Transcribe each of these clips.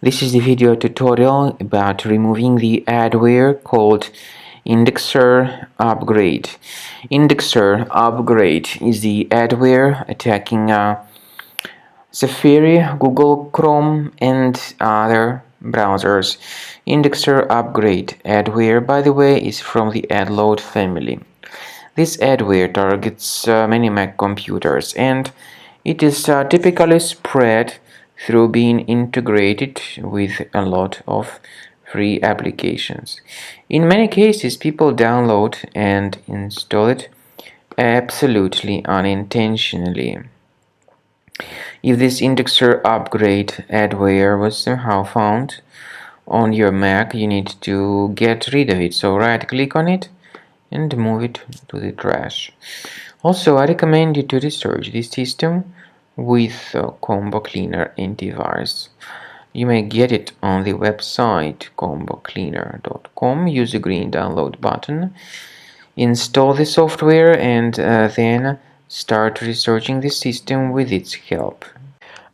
This is the video tutorial about removing the adware called IndexerUpgrade. IndexerUpgrade is the adware attacking Safari, Google Chrome, and other browsers. IndexerUpgrade adware, by the way, is from the adload family. This adware targets many Mac computers, and it is typically spread through being integrated with a lot of free applications. In many cases, people download and install it absolutely unintentionally. If this IndexerUpgrade adware was somehow found on your Mac, you need to get rid of it. So right-click on it and move it to the trash. Also, I recommend you to research this system with Combo Cleaner antivirus. You may get it on the website combocleaner.com. Use the green download button, install the software, and then start researching the system with its help.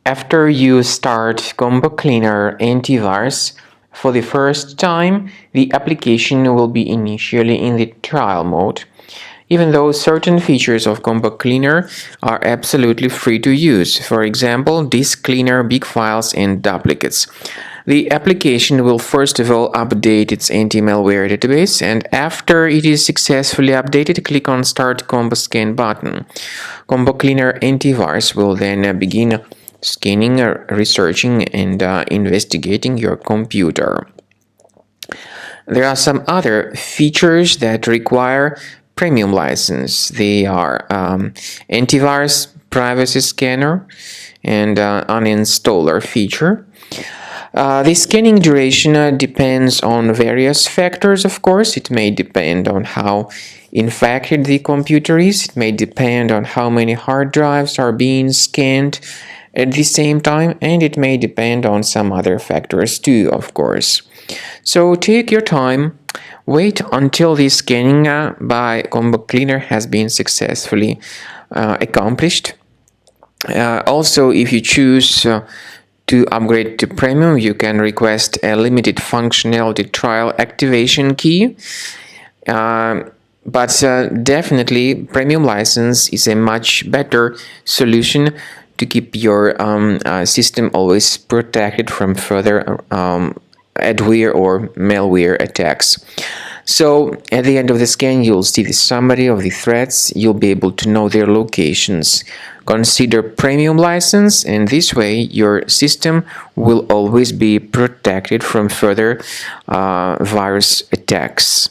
After you start Combo Cleaner antivirus for the first time, the application will be initially in the trial mode, even though certain features of Combo Cleaner are absolutely free to use. For example, disk cleaner, big files, and duplicates. The application will first of all update its anti-malware database, and after it is successfully updated, click on Start Combo Scan button. Combo Cleaner antivirus will then begin scanning, researching, and investigating your computer. There are some other features that require premium license. They are antivirus, privacy scanner, and uninstaller feature. The scanning duration depends on various factors, of course. It may depend on how infected the computer is. It may depend on how many hard drives are being scanned at the same time, and it may depend on some other factors too, of course. So take your time, wait until the scanning by Combo Cleaner has been successfully accomplished. Also, if you choose to upgrade to Premium, you can request a limited functionality trial activation key. But definitely, Premium license is a much better solution to keep your system always protected from further adware or malware attacks. So at the end of the scan, you'll see the summary of the threats. You'll be able to know their locations. Consider Premium license, and this way your system will always be protected from further virus attacks.